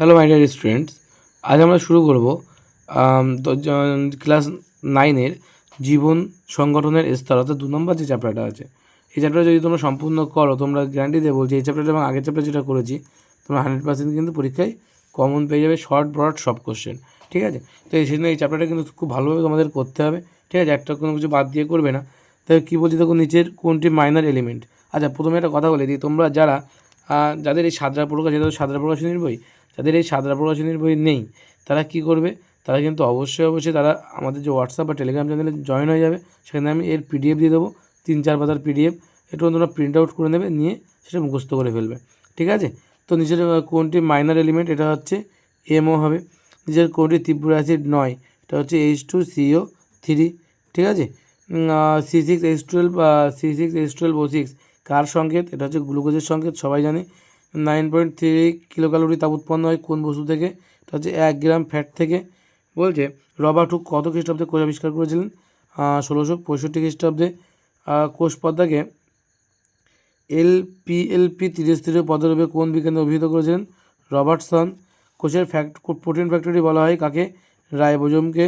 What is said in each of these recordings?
Hello my dear students, আজ আমরা শুরু করব ক্লাস 9-এর জীবন সংগঠনের স্তর অর্থাৎ 2 নম্বর যে চ্যাপ্টারটা আছে। এই চ্যাপ্টারটা যদি তোমরা সম্পূর্ণ করো, তোমরা গ্যারান্টি দিয়ে বলছি এই চ্যাপ্টারটা এবং আগের চ্যাপ্টার যেটা করেছি তোমরা 100% কিন্তু পরীক্ষায় কমন পেয়ে যাবে, শর্ট ব্রড সব কোশ্চেন। ঠিক আছে? তো এই জন্য এই চ্যাপ্টারটা কিন্তু খুব ভালোভাবে তোমাদের করতে হবে। ঠিক আছে? একটা কোনো কিছু বাদ দিয়ে করবে না। তাই কী বলছি দেখো, নিচের কোনটি মাইনর এলিমেন্ট। আচ্ছা, প্রথমে একটা কথা বলে দিই, তোমরা যাদের এই সাদরা প্রকাশ, যেটা সাদরা প্রকাশনীর বই, যাদের এই সাদরা প্রকাশনীর বই নেই তারা কি করবে, তারা কিন্তু অবশ্যই তারা আমাদের যে হোয়াটসঅ্যাপ বা টেলিগ্রাম চ্যানেলে জয়েন হয়ে যাবে। সেখানে আমি এর পিডিএফ দিয়ে দেবো, 3-4 পাতার পিডিএফ। একটু তোমরা প্রিন্ট আউট করে নেবে, নিয়ে সেটা মুখস্থ করে ফেলবে। ঠিক আছে? তো নিচের কোনটি মাইনর এলিমেন্ট, এটা হচ্ছে এমও হবে। নিচের কোনটি তীব্র অ্যাসিড নয়, এটা হচ্ছে H2CO3। ঠিক আছে? C6H12 C6H12O6 কার সংকেত, এটা হচ্ছে গ্লুকোজের সংকেত, সবাই জানে। 9.3 কিলোক্যালোরি তাপ উৎপন্ন হয় কোন বস্তু থেকে, এটা হচ্ছে 1 গ্রাম ফ্যাট থেকে। বলছে রবার্ট হুক কত খ্রিস্টাব্দে কোষ আবিষ্কার করেছিলেন? 1665 খ্রিস্টাব্দে। কোষ পদ্মাকে LPLP ত্রিস্তরীয় পদরূপে কোন বিজ্ঞানী অভিহিত করেছিলেন? রবার্টসন। কোষের প্রোটিন ফ্যাক্টরি বলা হয় কাকে? রাইবোজোমকে।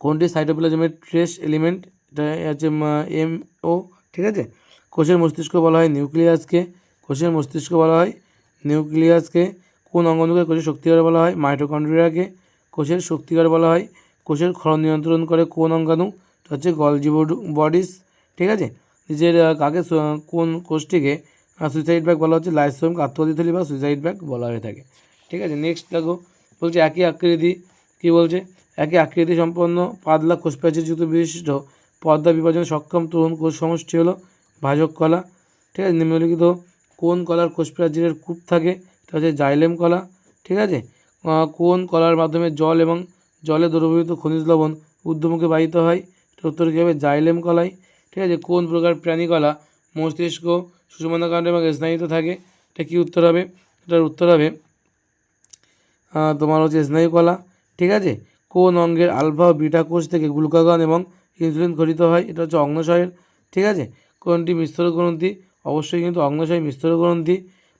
কোনটি সাইটোপ্লাজমের ট্রেস এলিমেন্ট, এটা হচ্ছে MO। ঠিক আছে? কোষের মস্তিষ্ক বলা হয় নিউক্লিয়াসকে। কোষের মস্তিষ্ক বলা হয় নিউক্লিয়াসকে। কোন অঙ্গাণুকে কোষের শক্তিকার বলা হয়? মাইটোকন্ড্রিয়াকে। কোষের শক্তিকার বলা হয়। কোষের ক্ষরণ নিয়ন্ত্রণ করে কোন অঙ্গাণু? এটা হচ্ছে গলজি বডিস। ঠিক আছে? নিজের কোন কোষটিকে সুইসাইড ব্যাগ বলা হচ্ছে? লাইসোমকে আত্মঘাতী থলি বা সুইসাইড ব্যাগ বলা হয়ে থাকে। ঠিক আছে? নেক্সট দেখো, বলছে একই আকৃতি, কী বলছে, একই আকৃতি সম্পন্ন পাতলা কোষপ্রাচীরযুক্ত বিশিষ্ট পর্দা বিভাজনে সক্ষম তরুণ কোষ সমষ্টি হলো ভাজক কলা। ঠিক আছে? নিম্নলিখিত কোন কলার কোষপ্রাচীরের কূপ থাকে? এটা হচ্ছে জাইলেম কলা। ঠিক আছে? কোন কলার মাধ্যমে জল এবং জলে দ্রবীভূত খনিজ লবণ ঊর্ধ্বমুখে বাহিত হয়? এটা উত্তর কী হবে? জাইলেম কলাই। ঠিক আছে? কোন প্রকার প্রাণী কলা মস্তিষ্ক, সুষুম্নাকাণ্ড এবং স্নায়ুতে থাকে? এটা কী উত্তর হবে? এটার উত্তর হবে তোমার হচ্ছে স্নায়ু কলা। ঠিক আছে? কোন অঙ্গের আলফা ও বিটা কোষ থেকে গ্লুকাগন এবং ইনসুলিন গঠিত হয়? এটা হচ্ছে অগ্ন্যাশয়ের। ঠিক আছে? কোনটি মিশ্র গ্রন্থি? অবশ্যই কিন্তু অগ্ন্যাশয় মিশ্র গ্রন্থি।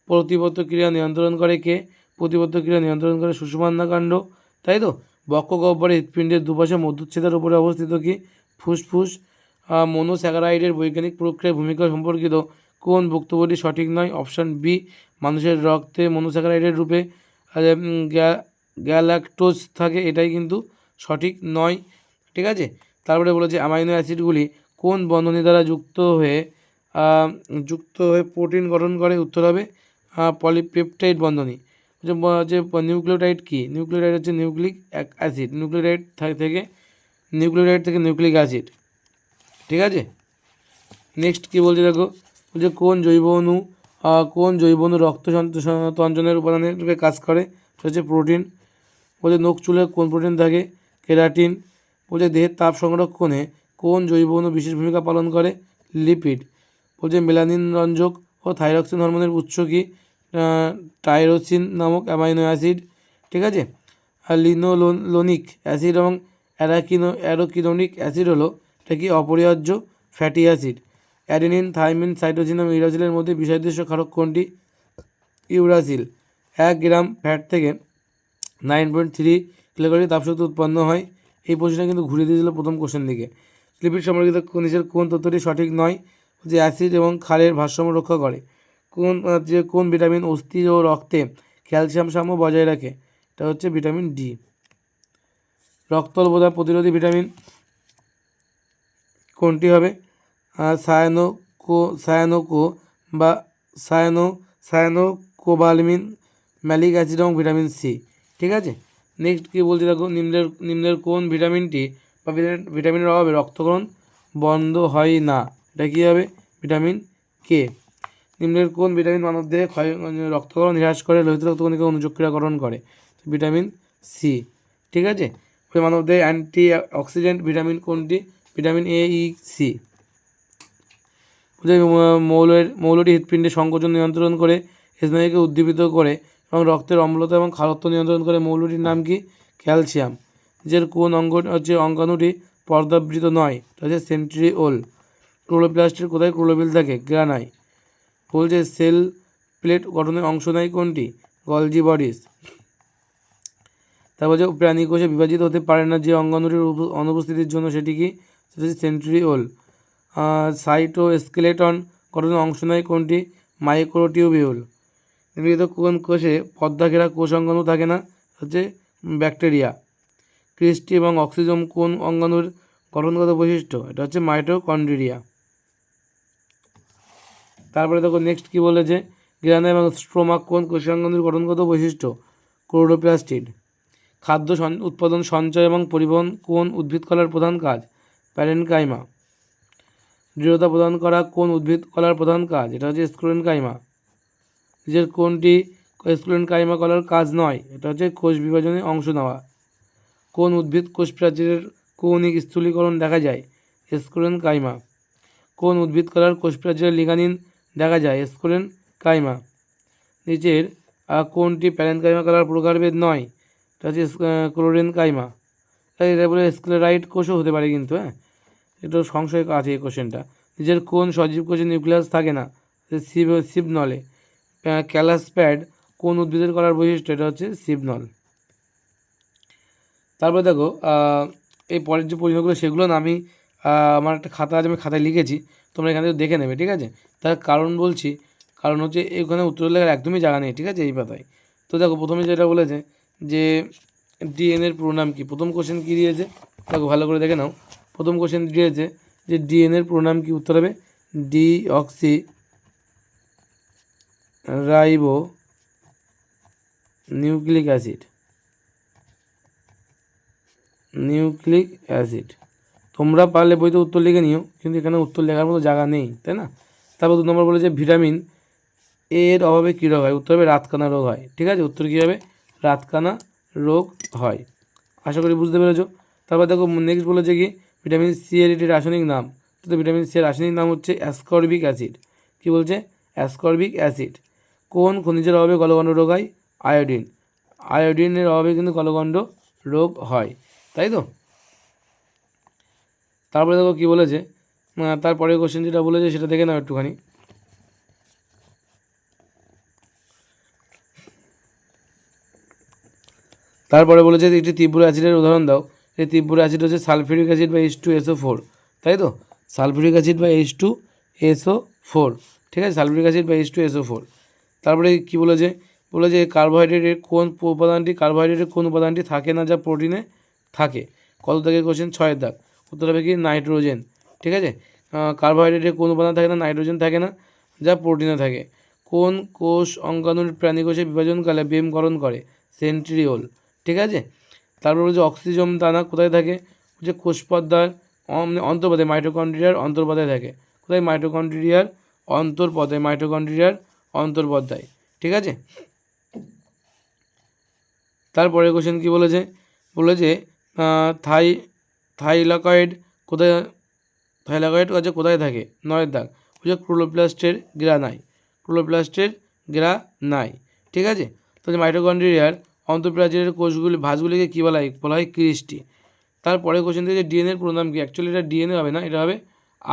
প্রতিবদ্ধ ক্রিয়া নিয়ন্ত্রণ করে কে? প্রতিবদ্ধ ক্রিয়া নিয়ন্ত্রণ করে সুষুম্নাকাণ্ড। তাই তো? বক্ষ গহ্বরে হৃৎপিণ্ডের দুপাশে মধ্যচ্ছেদের উপরে অবস্থিত কি? ফুসফুস। মনোস্যাকারাইডের বৈজ্ঞানিক প্রক্রিয়ার ভূমিকা সম্পর্কিত কোন বক্তব্যটি সঠিক নয়? অপশান বি, মানুষের রক্তে মনোস্যাকারাইডের রূপে গ্যালাক্টোজ থাকে, এটাই কিন্তু সঠিক নয়। ঠিক আছে? তারপরে বলেছে অ্যামাইনো অ্যাসিডগুলি কোন বন্ধনী দ্বারা যুক্ত হয়ে প্রোটিন গঠন করে? উত্তর হবে পলিপেপটাইড বন্ধনী। যে নিউক্লিওটাইড কি? নিউক্লিওটাইড হচ্ছে নিউক্লিক অ্যাসিড। নিউক্লিওটাইড থেকে নিউক্লিক অ্যাসিড। ঠিক আছে? নেক্সট কী বলছে দেখো, বলছে কোন জৈব অণু রক্ত তঞ্চনের উপাদানের রূপে কাজ করে? সেটা হচ্ছে প্রোটিন। বলছে নখ চুলে কোন প্রোটিন থাকে? কেরাটিন। বলছে দেহের তাপ সংরক্ষণে কোন জৈব অণু বিশেষ ভূমিকা পালন করে? লিপিড। বলছে মেলানিন রঞ্জক ও থাইরক্সিন হরমোনের উৎস কি? টাইরোসিন নামক অ্যামাইনো অ্যাসিড। ঠিক আছে? আর লিনোলোনিক অ্যাসিড এবং অ্যারোকিনোনিক অ্যাসিড হলো এটা কি? অপরিহার্য fatty acid. Adenine, thymine, cytosine এবং ইউরাসিলের মধ্যে বিষাদৃশ্য ক্ষারক কোনটি? ইউরাসিল। 1 গ্রাম ফ্যাট থেকে 9.3 কিলোক্যালোরি তাপশক্তি উৎপন্ন হয়। এই প্রশ্নটা কিন্তু ঘুরিয়ে দিয়েছিল প্রথম কোশ্চেন দিকে। লিপিড সম্পর্কিত নিচের কোন তথ্যটি সঠিক নয়? যে অ্যাসিড এবং ক্ষারের ভারসাম্য রক্ষা করে। কোন ভিটামিন অস্থি ও রক্তে ক্যালসিয়াম সাম্য বজায় রাখে? এটা হচ্ছে ভিটামিন ডি। রক্তল্পতা প্রতিরোধী ভিটামিন কোনটি হবে? সায়ানোকো বা সায়ানোকোবালমিন, ম্যালিক অ্যাসিড এবং ভিটামিন সি। ঠিক আছে? নেক্সট কী বলছি দেখো, নিম্নের কোন ভিটামিনটি বা ভিটামিনের অভাবে রক্তক্ষরণ বন্ধ হয় না? এটা কী হবে? Vitamin K. নিম্নের কোন ভিটামিন মানবদেহে রক্তক্ষরণ হ্রাস করে, লোহিত রক্তকণিকা অনুচক্রিয়াকরণ করে? Vitamin C. ঠিক আছে? মানবদেহে অ্যান্টি অক্সিডেন্ট ভিটামিন কোনটি? Vitamin A, E, C. মৌলটি হৃৎপিণ্ডের সংকোচন নিয়ন্ত্রণ করে, স্নায়ুকে উদ্দীপিত করে এবং রক্তের অম্লতা এবং ক্ষারত্ব নিয়ন্ত্রণ করে। মৌলটির নাম কি? ক্যালসিয়াম। নিজের কোন অঙ্গাণুটি পর্দাবৃত নয়? এটা হচ্ছে সেন্ট্রিওল। ক্লোরোপ্লাস্টের কোথায় ক্লোরোফিল থাকে? গ্রানায়। বলছে সেল প্লেট গঠনের অংশ নেয় কোনটি? Golgi bodies. তারপর যে প্রাণী কোষে বিভাজিত হতে পারে না যে অঙ্গাণুটির অনুপস্থিতির জন্য সেটি কি, সেটা হচ্ছে সেন্ট্রিওল। সাইটোস্কেলেটন গঠনের অংশ নেয় কোনটি, মাইক্রোটিউবিউল। নিম্নলিখিত কোন কোষে পর্দা ঘেরা কোষ অঙ্গাণু থাকে না, হচ্ছে ব্যাকটেরিয়া। ক্রিস্টি এবং অক্সিজম কোন অঙ্গাণুর গঠনগত বৈশিষ্ট্য, এটা হচ্ছে মাইটোকন্ড্রিয়া। তারপরে দেখো নেক্সট কী বলেছে, গ্রানা এবং স্ট্রোমা কোন কোষাঙ্গাণুর গঠনগত বৈশিষ্ট্য, ক্লোরোপ্লাস্টিড। খাদ্য উৎপাদন, সঞ্চয় এবং পরিবহন কোন উদ্ভিদ কলার প্রধান কাজ, প্যারেনকাইমা। দৃঢ়তা প্রদান করা কোন উদ্ভিদ কলার প্রধান কাজ, এটা হচ্ছে স্ক্লেরেনকাইমা। নিজের কোনটি স্ক্লেরেনকাইমা কলার কাজ নয়, এটা হচ্ছে কোষ বিভাজনে অংশ নেওয়া। কোন উদ্ভিদ কোষ প্রাচীরের কৌণিক স্থূলীকরণ দেখা যায়, স্ক্লেরেনকাইমা। কোন উদ্ভিদ কলার কোষ প্রাচীরের লিগানিন দেখা যায়, স্ক্লেরেনকাইমা। নিচের কোনটি প্যারেনকাইমা কলার প্রকারভেদ নয়, এটা হচ্ছে ক্লোরেনকাইমা। এটা বলে স্ক্লেরাইট কোষও হতে পারে কিন্তু, হ্যাঁ একটু সংশয় আছে এই কোশ্চেনটা। নিজের কোন সজীব কোষে নিউক্লিয়াস থাকে না, সিবনলে। ক্যালাসপ্যাড কোন উদ্ভিদের কলার বৈশিষ্ট্য, এটা হচ্ছে সিবনল। তারপরে দেখো এই পরের যে প্রশ্নগুলো সেগুলো না আমি আমার একটা খাতা আছে, আমি খাতায় লিখেছি, তোমরা এখান থেকে দেখে নেবে, ঠিক আছে। তার কারণ বলছি, কারণ হচ্ছে এখানে উত্তর লেখার একদমই জায়গা নেই, ঠিক আছে, এই পাতায়। তো দেখো প্রথমে যেটা বলেছে যে ডিএনএর পুরো নাম কী, প্রথম কোশ্চেন কী দিয়েছে দেখো ভালো করে দেখে নাও। প্রথম কোশ্চেন দিয়েছে যে ডিএনএর পুরো নাম কী, উত্তর হবে deoxy ribo nucleic acid. Nucleic acid. তোমরা পারলে বইতে উত্তর লিখে নিও, কিন্তু এখানে উত্তর লেখার মতো জায়গা নেই, তাই না। তারপর 2 নম্বর বলেছে ভিটামিন এর অভাবে কী রোগ হয়, উত্তর হবে রাতকানা রোগ হয়, ঠিক আছে। উত্তর কী হবে, রাতকানা রোগ হয়। আশা করি বুঝতে পেরেছো। তারপর দেখো নেক্সট বলেছে কি ভিটামিন সি এর একটি রাসায়নিক নাম, তো ভিটামিন সি এর রাসায়নিক নাম হচ্ছে অ্যাসকর্বিক অ্যাসিড। কী বলছে, অ্যাসকর্বিক অ্যাসিড। কোন খনিজের অভাবে গলগণ্ড রোগ হয়, আয়োডিন। আয়োডিনের অভাবে কিন্তু গলগণ্ড রোগ হয়, তাই তো। তারপরে দেখো কী বলেছে, তারপরে কোশ্চেন যেটা বলেছে সেটা দেখে নাও একটুখানি। তারপরে বলেছে একটি তীব্র অ্যাসিডের উদাহরণ দাও। এই তীব্র অ্যাসিড হচ্ছে সালফিউরিক অ্যাসিড বা H2SO4, তাই তো। সালফিউরিক অ্যাসিড বা H2SO4, ঠিক আছে, সালফিউরিক অ্যাসিড বা H2SO4। তারপরে কী বলেছে, বলেছে কার্বোহাইড্রেটের কোন উপাদানটি থাকে না যা প্রোটিনে থাকে। কত দাগের কোশ্চেন, 6 দাগ। উত্তর হবে কি নাইট্রোজেন, ঠিক আছে। কার্বোহাইড্রেটের কোন উপাদান থাকে না, নাইট্রোজেন থাকে না, যা প্রোটিনে থাকে। কোন কোষ অঙ্গাণুর প্রাণী কোষে বিভাজনকালে বেমকরণ করে, সেন্ট্রিওল, ঠিক আছে। তারপর বলছে অক্সিজম দানা কোথায় থাকে, হচ্ছে কোষপর্দার অন্তর্পদে, মাইটোকন্ড্রিয়ার অন্তর্পদায় থাকে। কোথায়, মাইটোকন্ড্রিয়ার অন্তর্পদায়, ঠিক আছে। তারপরে কোশ্চেন কী বলেছে, বলেছে থাইলাকয়েড কোথায়, থাইলাকয়েড হচ্ছে কোথায় থাকে, 9 দাগ। বলছে ক্লোরোপ্লাস্টের গ্রা নাই, ঠিক আছে। তাহলে মাইটোকন্ড্রিয়ার অন্তঃপ্রাচীরের কোষগুলি ভাঁজগুলিকে কী বলা হয় ক্রিস্টি। তারপরে কোশ্চেন দিয়েছে ডিএনএর পুরো নাম কি, অ্যাকচুয়ালি এটা ডিএনএ হবে না, এটা হবে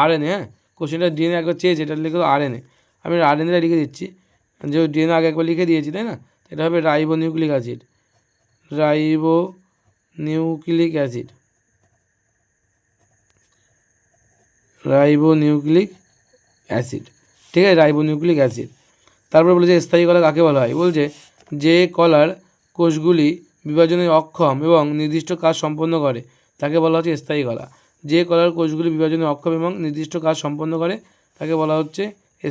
আরএনএ, হ্যাঁ। কোশ্চেনটা ডিএনএ একবার চেয়েছে, এটা লিখে আরএনএ, আমি আরএনএটা লিখে দিচ্ছি, যে ডিএনএ আগে একবার লিখে দিয়েছি, তাই না। এটা হবে রাইবো নিউক্লিক অ্যাসিড, ঠিক আছে, রাইবোনিউক্লিক অ্যাসিড। তারপরে বলেছে স্থায়ী কলা কাকে বলা হয়, বলছে যে কলার কোষগুলি বিভাজনে অক্ষম এবং নির্দিষ্ট কাজ সম্পন্ন করে তাকে বলা হচ্ছে স্থায়ী কলা। যে কলার কোষগুলি বিভাজনে অক্ষম এবং নির্দিষ্ট কাজ সম্পন্ন করে তাকে বলা হচ্ছে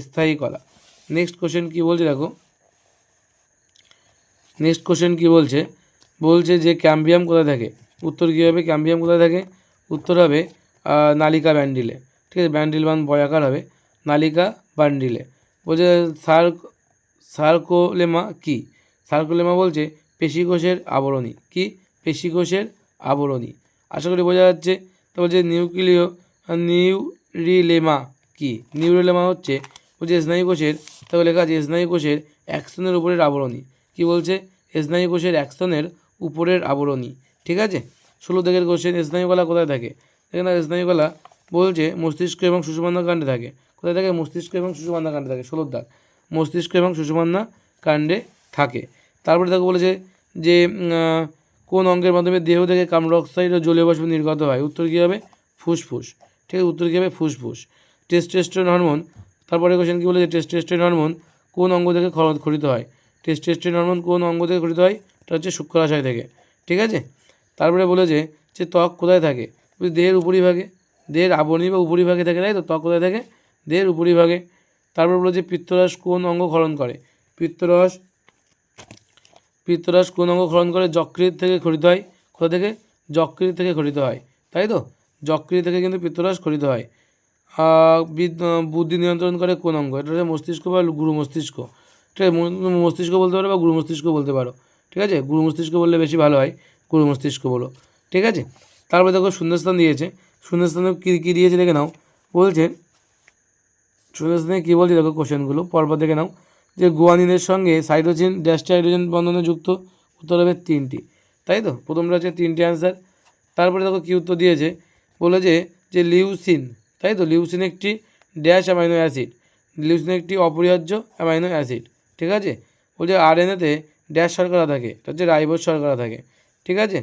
স্থায়ী কলা। নেক্সট কোশ্চেন কী বলছে দেখো, নেক্সট কোশ্চেন কী বলছে, বলছে যে ক্যাম্বিয়াম কোথায় থাকে। উত্তর কী হবে, ক্যাম্বিয়াম কোথায় থাকে, উত্তর হবে নালিকা ব্যান্ডিলে, ঠিক আছে। ব্যান্ডিল মান বয়াকার হবে, নালিকা ব্যান্ডিলে। বলছে সার্কোলেমা কি, সার্কোলেমা বলছে পেশিকোষের আবরণী, কি পেশিকোষের আবরণী। আশা করি বোঝা যাচ্ছে। তো বলছে নিউরিলেমা কি, নিউরিলেমা হচ্ছে বলছে স্নায়ুকোষের, তবে লেখা আছে স্নায়ুকোষের অ্যাক্সনের উপরের আবরণী। কি বলছে, স্নায়ুকোষের অ্যাক্সনের উপরের আবরণী, ঠিক আছে। 16 দাগের কোশ্চেন, স্নায়ুকলা কোথায় থাকে, এখানে স্নায়ুকলা বলছে মস্তিষ্ক এবং সুষুম্না কাণ্ডে থাকে। কোথায় থাকে, মস্তিষ্ক এবং সুষুম্না কাণ্ডে থাকে, 16 দাগ, মস্তিষ্ক এবং সুষুম্না কাণ্ডে থাকে। তারপরে তাকে বলেছে যে কোন অঙ্গের মাধ্যমে দেহ থেকে কার্বন ডাই অক্সাইড ও জলীয় বাষ্প নির্গত হয়, উত্তর কী হবে? ফুসফুস। ঠিক আছে, উত্তর কী হবে? ফুসফুস। টেস্টোস্টেরন হরমোন, তারপরে কোশ্চেন কী বলেছে, টেস্টোস্টেরন হরমোন কোন অঙ্গ থেকে ক্ষরিত হয়? টেস্টোস্টেরন হরমোন কোন অঙ্গ থেকে ক্ষরিত হয়? এটা হচ্ছে শুক্রাশয় থেকে। ঠিক আছে, তারপরে বলেছে যে ত্বক কোথায় থাকে? দেহের উপরিভাগে, দেহের আবরণী বা উপরিভাগে থাকে, তাই তো? ত্বক কোথায় থাকে? দেহের উপরিভাগে। তারপর বলেছে পিত্তরস কোন অঙ্গ ক্ষরণ করে? পিত্তরস কোন অঙ্গ ক্ষরণ করে? যকৃৎ থেকে ক্ষরিত হয়। কোথা থেকে? যকৃৎ থেকে ক্ষরিত হয়, তাই তো? যকৃৎ থেকে কিন্তু পিত্তরস ক্ষরিত হয়। বুদ্ধি নিয়ন্ত্রণ করে কোন অঙ্গ? এটা হচ্ছে মস্তিষ্ক বা গুরু মস্তিষ্ক। ঠিক আছে, মস্তিষ্ক বলতে পারো বা গুরু মস্তিষ্ক বলতে পারো। ঠিক আছে, গুরু মস্তিষ্ক বললে বেশি ভালো হয়, গুরু মস্তিষ্ক বলো। ঠিক আছে, তারপরে দেখো শূন্যস্থান দিয়েছে। শূন্যস্থানে কী দিয়েছে দেখে নাও। বলছে শূন্যস্থানে কী বলছে দেখো, কোশ্চেনগুলো পরপর দেখে নাও। যে গুয়ানিনের সঙ্গে সাইটোসিন ড্যাশটি হাইড্রোজেন বন্ধনে যুক্ত, উত্তর হবে 3টি, তাই তো? প্রথমটা হচ্ছে 3টি অ্যান্সার। তারপরে দেখো কী উত্তর দিয়েছে, বলেছে যে লিউসিন, তাই তো? লিউসিন একটি ড্যাশ অ্যামাইনো অ্যাসিড, লিউসিন একটি অপরিহার্য অ্যামাইনো অ্যাসিড। ঠিক আছে, বলছে আরএনএতে ড্যাশ শর্করা থাকে, এটা হচ্ছে রাইবোজ শর্করা থাকে। ঠিক আছে,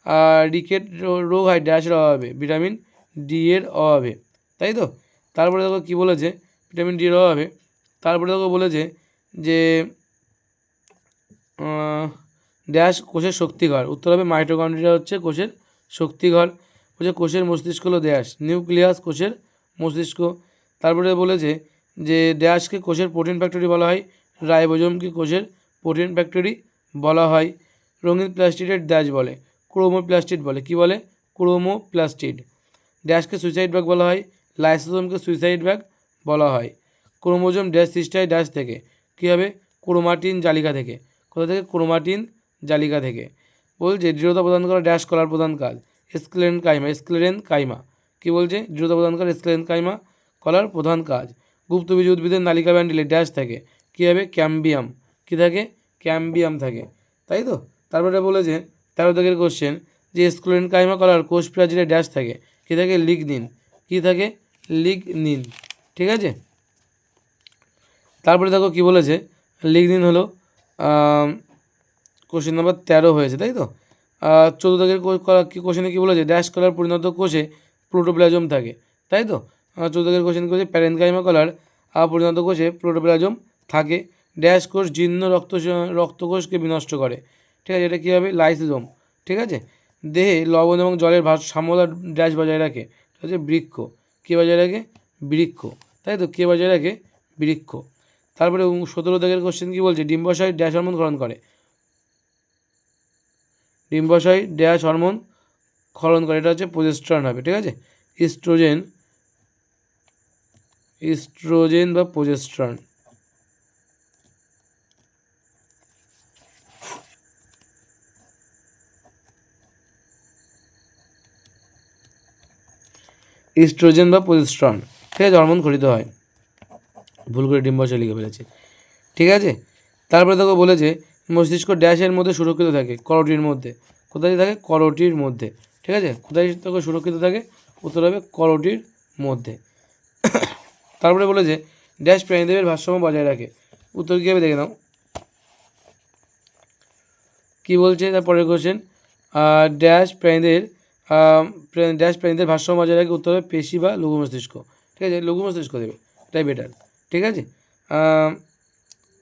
আর রিকেট রোগ হয় ড্যাশের অভাবে, ভিটামিন ডি এর অভাবে, তাই তো? তারপরে দেখো কী বলেছে, ভিটামিন ডি এর অভাবে। তারপরে দেখো বলেছে যে ড্যাশ কোষের শক্তিঘর, উত্তর হবে মাইটোকন্ড্রিয়া হচ্ছে কোষের শক্তিঘর। বলছে কোষের মস্তিষ্ক হলো ড্যাশ, নিউক্লিয়াস কোষের মস্তিষ্ক। তারপরে বলেছে যে ড্যাশকে কোষের প্রোটিন ফ্যাক্টরি বলা হয়, রাইবোজোমকে কোষের প্রোটিন ফ্যাক্টরি বলা হয়। রঙিন প্লাস্টিডের ড্যাশ বলে, ক্রোমোপ্লাস্টিড বলে। কি বলে? ক্রোমোপ্লাস্টিড। ড্যাশকে সুইসাইড ব্যাগ বলা হয়, লাইসোসোমকে সুইসাইড ব্যাগ বলা হয়। ক্রোমোজোম ড্যাশ সৃষ্টি হয় ড্যাশ থেকে, কী হবে? ক্রোমাটিন জালিকা থেকে। কোথা থেকে? ক্রোমাটিন জালিকা থেকে। বলছে দৃঢ়তা প্রদান করা ড্যাশ কলার প্রধান কাজ, স্ক্লেরেন কাইমা। স্ক্লেরেন কাইমা কী বলছে? দৃঢ়তা প্রদান করা স্ক্লেরেন কাইমা কলার প্রধান কাজ। গুপ্তবীজ উদ্ভিদের নালিকা ব্যান্ডেলে ড্যাশ থাকে, কী হবে? ক্যাম্বিয়াম। কী থাকে? ক্যাম্বিয়াম থাকে, তাই তো? তারপরে বলেছে 13 দাগের কোশ্চেন যে স্ক্লেরেন কাইমা কলার কোষ প্রাচীরে ড্যাশ থাকে, কী থাকে? লিগনিন। কী থাকে? লিগনিন। ঠিক আছে, তারপরে দেখো কী বলেছে, লিগনিন হলো কোশ্চেন নাম্বার 13 হয়েছে, তাই তো? 14 দাগের কী কোশ্চেনে কী বলেছে, ড্যাশ কলার পরিণত কোষে প্রোটোপ্লাজম থাকে, তাই তো? 14 দাগের কোশ্চেন কী বলেছে, প্যারেনকাইমা কলার পরিণত কোষে প্রোটোপ্লাজম থাকে। ড্যাশ কোষ জীর্ণ রক্তকোষকে বিনষ্ট করে, ঠিক আছে? এটা কী হবে? লাইসোজোম। ঠিক আছে, দেহে লবণ এবং জলের ভারসাম্যতা ড্যাশ বজায় রাখে, এটা হচ্ছে বৃক্ক। কে বজায় রাখে? বৃক্ক, তাই তো? কে বজায় রাখে? বৃক্ক। তারপরে 17 দাগের কোশ্চেন কী বলছে, ডিম্বাশয় ড্যাশ হরমোন ক্ষরণ করে। ডিম্বাশয় ড্যাশ হরমোন ক্ষরণ করে, এটা হচ্ছে প্রোজেস্টেরন হবে। ঠিক আছে, ইস্ট্রোজেন বা প্রোজেস্টেরন। ইস্ট্রোজেন বা প্রোজেস্টেরন, ঠিক আছে, হরমোন ক্ষরিত হয়। ভুল করে ডিম্বাশয় লিখে ফেলেছে। ঠিক আছে, তারপরে দেখো বলেছে মস্তিষ্ক ড্যাশের মধ্যে সুরক্ষিত থাকে, করোটির মধ্যে। কোথায় থাকে? করোটির মধ্যে। ঠিক আছে, কোথায় থেকে সুরক্ষিত থাকে? উত্তর হবে করোটির মধ্যে। তারপরে বলেছে ড্যাশ প্রাণীদেহের ভারসাম্য বজায় রাখে, উত্তর কী হবে দেখে নাও। কী বলছে তারপরের কোশ্চেন, ড্যাশ প্রাণীদের ভারসাম্য বজায় রাখে, উত্তর হবে পেশি বা লঘু মস্তিষ্ক। ঠিক আছে, লঘু মস্তিষ্ক দেবে, এটাই বেটার। ঠিক আছে,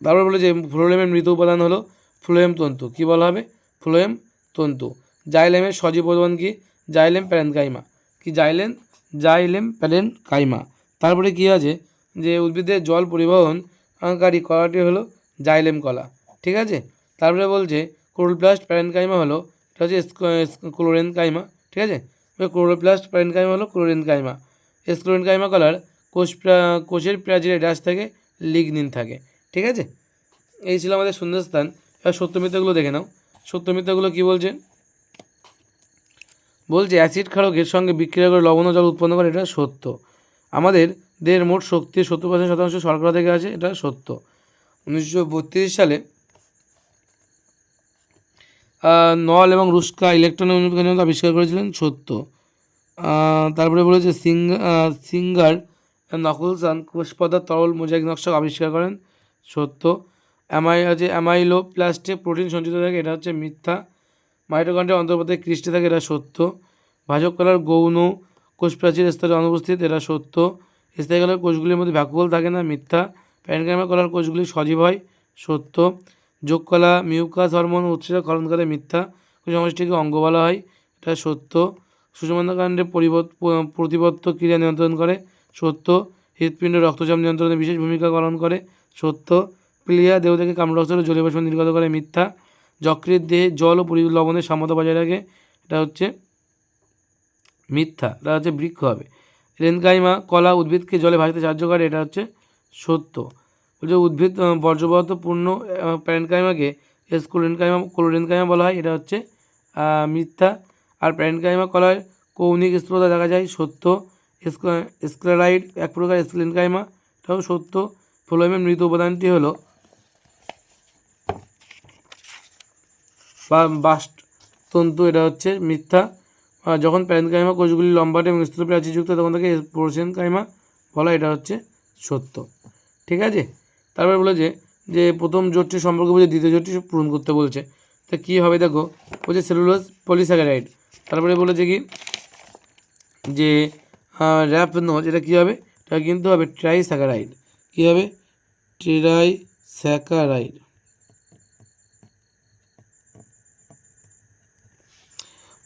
তারপর বলে যে ফ্লোয়েমের মৃত উপাদান হলো ফ্লোয়েম তন্তু। কী বলা হবে? ফ্লোয়েম তন্তু। জাইলেমের সজীব উপাদান কি? Xylem parenchyma. কি? Xylem parenchyma. তারপরে কী আছে যে উদ্ভিদের জল পরিবহনকারী কলাটি হলো জাইলেম কলা। ঠিক আছে, তারপরে বলছে ক্লোরোপ্লাস্ট প্যারেনকাইমা হলো, এটা হচ্ছে ক্লোরেনকাইমা। ঠিক আছে, ক্লোরোপ্লাস্ট প্যারেনকাইমা হলো ক্লোরেনকাইমা। ক্লোরেনকাইমা কলার কোষের প্রাচীরে ড্যাশ থেকে লিগনিন থাকে। ঠিক আছে, এই ছিল আমাদের শূন্যস্থান। এবার সত্য মিথ্যাগুলো দেখে নাও। সত্য মিথ্যাগুলো কী বলছে, বলছে অ্যাসিড ক্ষারকের সঙ্গে বিক্রিয়া করে লবণ ও জল উৎপন্ন করে, এটা সত্য। আমাদের দেহের মোট শক্তির 70% শর্করা থেকে আছে, এটা সত্য। 1932 সালে নল এবং রুস্কা ইলেকট্রনের অনুপাত আবিষ্কার করেছিলেন, সত্য। তারপরে বলেছে সিঙ্গার নকলসান কোষ পদার্থ তরল মোজাইক নকশা আবিষ্কার করেন, সত্য। অ্যামাইলোপ্লাস্টে প্রোটিন সঞ্চিত থাকে, এটা হচ্ছে মিথ্যা। মাইটোকন্ড্রিয়ার অন্তর্গত ক্রিস্টে থাকে, এটা সত্য। ভাজক কলার গৌণ কোষ প্রাচীর স্তরে অনুপস্থিত, এটা সত্য। স্থায়ী কলার কোষগুলির মধ্যে ভ্যাকুয়াল থাকে না, মিথ্যা। প্যারেনকাইমা কলার কোষগুলি সজীব হয়, সত্য। যোগ কলা মিউকাস হরমোন উৎসেচক ক্ষরণ করে, মিথ্যা। সমষ্টিকে অঙ্গ বলা হয়, এটা সত্য। সূচমান্ডকাণ্ডে প্রতিবর্ত ক্রিয়া নিয়ন্ত্রণ করে, সত্য। হৃৎপিণ্ড রক্তচাপ নিয়ন্ত্রণে বিশেষ ভূমিকা পালন করে, সত্য। প্লিয়া দেহ থেকে কামরক্ত জলীয় বাষ্প নির্গত করে, মিথ্যা। যকৃৎ দেহে জল ও লবণের সাম্যতা বজায় রাখে, এটা হচ্ছে মিথ্যা। এটা হচ্ছে বৃক্ষ হবে। রেনকাইমা কলা উদ্ভিদকে জলে ভাসতে সাহায্য করে, এটা হচ্ছে সত্য। বলছে উদ্ভিদ বর্জ্যপদার্থ পূর্ণ প্যারেনকাইমাকে ক্লোরেনকাইমা বলা হয়, এটা হচ্ছে মিথ্যা। আর প্যারেনকাইমা কলায় কৌণিক স্থূলতা দেখা যায়, সত্য। স্ক্লেরাইড এক প্রকার স্ক্লেনকাইমা, এটাও সত্য। ফ্লোয়েমের মৃত উপাদানটি হলো বাস্টতন্তু, এটা হচ্ছে মিথ্যা। যখন প্যারেনকাইমা কোষগুলি লম্বাটে এবং স্থূল প্রাচীরযুক্ত তখন তাকে পোরসেনকাইমা বলা, এটা হচ্ছে সত্য। ঠিক আছে। তারপরে বলেছে যে প্রথম জোটটির সম্পর্কে বুঝে দ্বিতীয় জোটটি পূরণ করতে বলছে। তা কী হবে দেখো, বলছে সেলুলোজ পলিস্যাকারাইড। তারপরে বলেছে কি যে র্যাপনোজ, এটা কী হবে, এটা কিন্তু হবে ট্রাইস্যাকারাইড। কী হবে, ট্রাইস্যাকারাইড।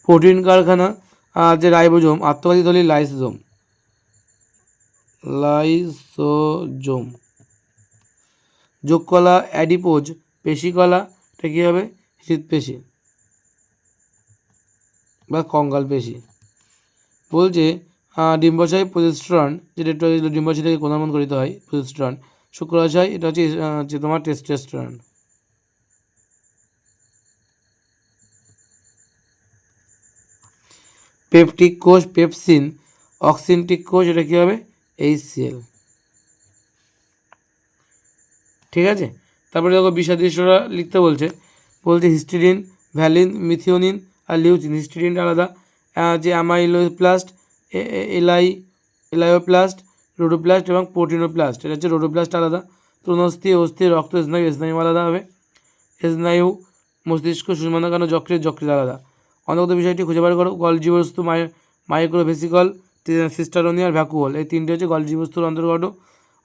প্রোটিন কারখানা যে রাইবোজোম, আত্মঘাতী থলি লাইসোজোম। যোগকলা অ্যাডিপোজ পেশিকলা, এটা কী হবে, হৃৎপেশি বা কঙ্কাল পেশি। বলছে ডিম্বাশয় প্রজেস্টেরন, যেটা একটু ডিম্বাশয় থেকে কোনামন করিতে হয়, প্রজেস্টেরন। শুক্রাশয়, এটা হচ্ছে তোমার টেস্টোস্টেরন। পেপটিক কোষ পেপসিন, অক্সিনটিক কোষ, এটা কী হবে, HCl। ঠিক আছে। তারপরে দেখো বিষাদৃশ্যরা লিখতে বলছে হিস্টিডিন, ভ্যালিন, মিথিওনিন আর লিউচিন। হিস্টিডিনটা আলাদা, যে অ্যামাইলোপ্লাস্ট, এলাইওপ্লাস্ট, রোডোপ্লাস্ট এবং প্রোটিনোপ্লাস্ট, এটা হচ্ছে রোডোপ্লাস্ট আলাদা। তৃণস্থি, অস্থি, রক্ত, স্নায়ু আলাদা হবে। স্নায়ু, মস্তিষ্ক, সুষুম্নাকাণ্ড, যকৃৎ আলাদা। অন্তর্গত বিষয়টি খুঁজে বার করো। গলজি বস্তু, মাইক্রোভেসিকল, সিস্টারোনিয়ার ভ্যাকুয়াল, এই তিনটে হচ্ছে গলজি বস্তুর অন্তর্গত।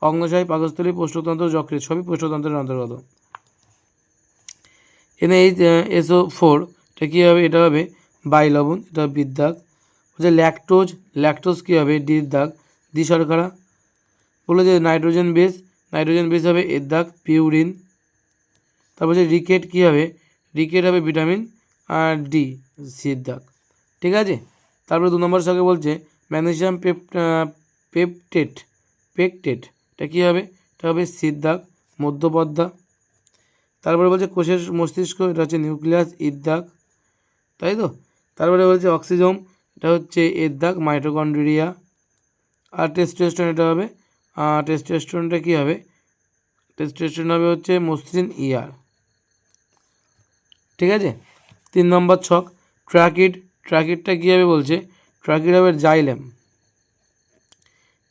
অগ্নাশয়, পাকস্থলী, প্রষ্টতন্ত্র, যকৃৎ সবই প্রষ্টতন্ত্রের অন্তর্গত। NH SO4, এটা কী হবে, এটা হবে বাইলবন, এটা হবে বিদ্যাগ। বলছে ল্যাকটোজ কী হবে, ডির দাগ, দ্বিশর্করা। বললো যে নাইট্রোজেন বেস হবে এর দাগ, পিউরিন। তারপর যে রিকেট কী হবে, রিকেট হবে ভিটামিন আর ডি, সির দাগ। ঠিক আছে। তারপরে 2 নম্বর সঙ্গে বলছে ম্যাগনেসিয়াম পেকটেট, এটা কী হবে, এটা হবে সির দাগ, মধ্যপদ্মা। তারপরে বলছে কোষের মস্তিষ্ক, এটা হচ্ছে নিউক্লিয়াস, ইর দাগ, তাই তো। তারপরে বলছে অক্সিজোম, এটা হচ্ছে এর দাগ, মাইটোকন্ড্রিয়া। আর টেস্টোস্টেরন, এটা হবে টেস্টোস্টেরনটা কী হবে, টেস্টোস্টেরন হবে হচ্ছে মসৃণ ER। ঠিক আছে। 3 নম্বর ছক ট্র্যাকিডটা কী হবে বলছে, ট্র্যাকিড হবে জাইলেম।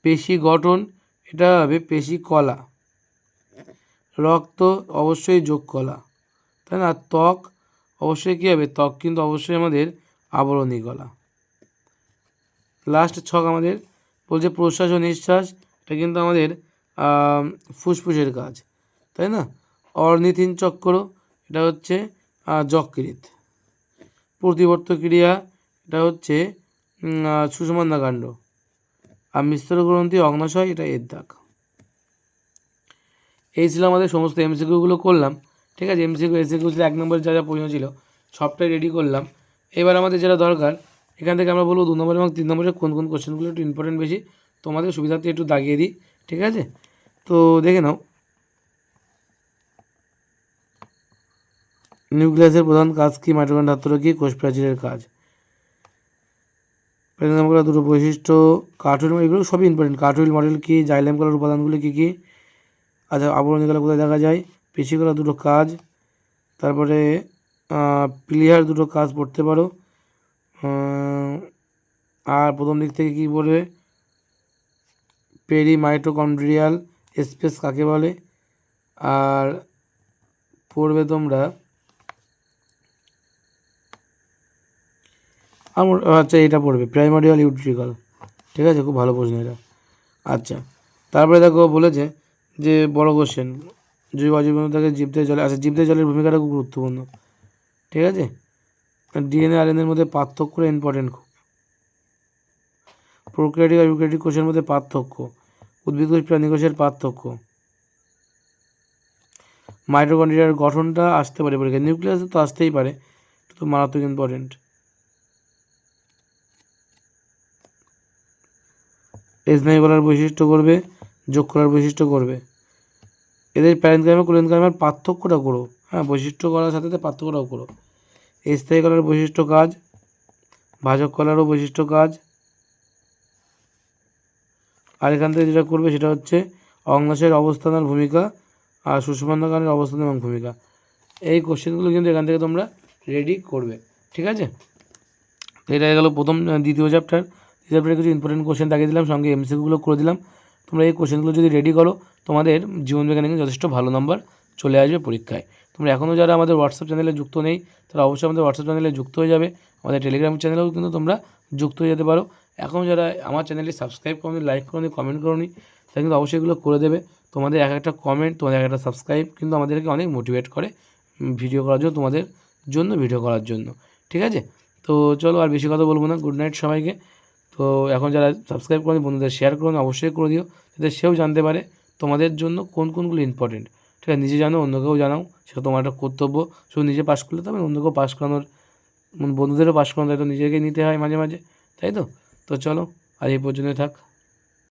পেশি গঠন, এটা হবে পেশি কলা। রক্ত অবশ্যই যোগ কলা, তাই না। ত্বক অবশ্যই কী হবে, ত্বক কিন্তু অবশ্যই আমাদের আবরণী কলা। লাস্ট ছক আমাদের বলছে প্রশ্বাস ও নিঃশ্বাস, এটা কিন্তু আমাদের ফুসফুসের কাজ, তাই না। অর্নিথিন চক্র, এটা হচ্ছে যকৃৎ। প্রতিবর্ত ক্রিয়া, এটা হচ্ছে সুষুম্নাকাণ্ড। আর মিশ্র গ্রন্থি, অগ্নাশয়, এটা এর দাগ। এই ছিল আমাদের সমস্ত MCQগুলো করলাম। ঠিক আছে। MCQ ছিল 1 নম্বরের যা প্রশ্ন ছিল সবটাই রেডি করলাম। এবার আমাদের যেটা দরকার, এখান থেকে আমরা বলবো 2 নম্বর এবং 3 নম্বরের কোন কোন কোশ্চেনগুলো একটু ইম্পর্টেন্ট বেশি, তোমাদের সুবিধার্থে একটু দাগিয়ে দিই। ঠিক আছে। তো দেখে নাও, নিউক্লিয়াসের প্রধান কাজ কি, মাইটোকন্ড্রিয়া ধাত্র কি, কোষ প্রাচীরের কাজ। প্যারাগ্রাম করার দুটো বৈশিষ্ট্য, কার্টুইল, এগুলো সবই ইম্পর্টেন্ট। কার্টুইল মডেল কি, জাইলেম কলার উপাদানগুলি কী কী, আচ্ছা আবরণী কলা কোথায় দেখা যায়, পেশি কলার দুটো কাজ, তারপরে প্লিহার দুটো কাজ পড়তে পারো। আর প্রথম দিক থেকে কী বলবে, পেরিমাইটোকন্ড্রিয়াল স্পেস কাকে বলে, আর পড়বে তোমরা আমার, আচ্ছা এটা পড়বে প্রাইমারিয়াল ইউট্রিকাল, ঠিক আছে, খুব ভালো প্রশ্ন এটা। আচ্ছা, তারপরে দেখো বলেছে যে বড় কোশ্চেন, জৈব অজৈব থাকে জীবদের জলে, আচ্ছা জীবদের জলের ভূমিকাটা খুব গুরুত্বপূর্ণ, ঠিক আছে। ডিএনএ আরএনএর মধ্যে পার্থক্যটা ইম্পর্টেন্ট খুব। প্রোক্যারিওটিক আর ইউক্যারিওটিক কোষের মধ্যে পার্থক্য, উদ্ভিদ কোষ প্রাণী কোষের পার্থক্য, মাইটোকন্ড্রিয়ার গঠনটা আসতে পারে পরীক্ষায়, নিউক্লিয়াস তো আসতেই পারে, তো মারাত্মক ইম্পর্টেন্ট। স্নায়ু করার বৈশিষ্ট্য করবে, যোগ করার বৈশিষ্ট্য করবে, এদের প্যারেনকাইমা কোলেনকাইমার পার্থক্যটা করো, হ্যাঁ বৈশিষ্ট্য করার সাথে সাথে পার্থক্যটাও করো। স্থায়ী কলার বৈশিষ্ট্য কাজ, ভাজক কলারও বৈশিষ্ট্য কাজ। আর এখান থেকে যেটা করবে সেটা হচ্ছে অগ্নাশয়ের অবস্থান আর ভূমিকা, আর সুষুম্নাকারের অবস্থান এবং ভূমিকা। এই কোশ্চেনগুলো কিন্তু এখান থেকে তোমরা রেডি করবে, ঠিক আছে। তো এটা গেলো প্রথম দ্বিতীয় চ্যাপ্টার। দ্বিতীয় চ্যাপ্টারে কিছু ইম্পর্টেন্ট কোশ্চেন দেখিয়ে দিলাম, সঙ্গে এমসিকিউগুলো করে দিলাম। তোমরা এই কোশ্চেনগুলো যদি রেডি করো, তোমাদের জীবনবিজ্ঞানে কিন্তু যথেষ্ট ভালো নাম্বার চলে আসবে পরীক্ষায়। তোমরা এখনও যারা আমাদের হোয়াটসঅ্যাপ চ্যানেলে যুক্ত নেই, তারা অবশ্যই আমাদের হোয়াটসঅ্যাপ চ্যানেলে যুক্ত হয়ে যাবে। আমাদের টেলিগ্রাম চ্যানেলেও কিন্তু তোমরা যুক্ত হয়ে যেতে পারো। এখনও যারা আমার চ্যানেলটি সাবস্ক্রাইব করোনি, লাইক করোনি, কমেন্ট করোনি, তারা কিন্তু অবশ্যই এগুলো করে দেবে। তোমাদের এক একটা কমেন্ট, তোমাদের এক একটা সাবস্ক্রাইব কিন্তু আমাদেরকে অনেক মোটিভেট করে ভিডিও করার জন্য, তোমাদের জন্য ভিডিও করার জন্য, ঠিক আছে। তো চলো আর বেশি কথা বলবো না, গুড নাইট সবাইকে। তো এখন যারা সাবস্ক্রাইব করেন বন্ধুদের শেয়ার করুন, অবশ্যই করে দিও, যাতে সেও জানতে পারে তোমাদের জন্য কোন কোনগুলো ইম্পর্টেন্ট, ঠিক আছে। নিজে জানো, অন্যকেও জানাও, সেটা তোমার একটা কর্তব্য। শুধু নিজে পাস করলে তবে অন্যকেও পাস করানোর, বন্ধুদেরও পাস করানো, তাই তো নিজেকে নিতে হয় মাঝে মাঝে, তাই তো। তো চলো আজ এই পর্যন্ত থাক।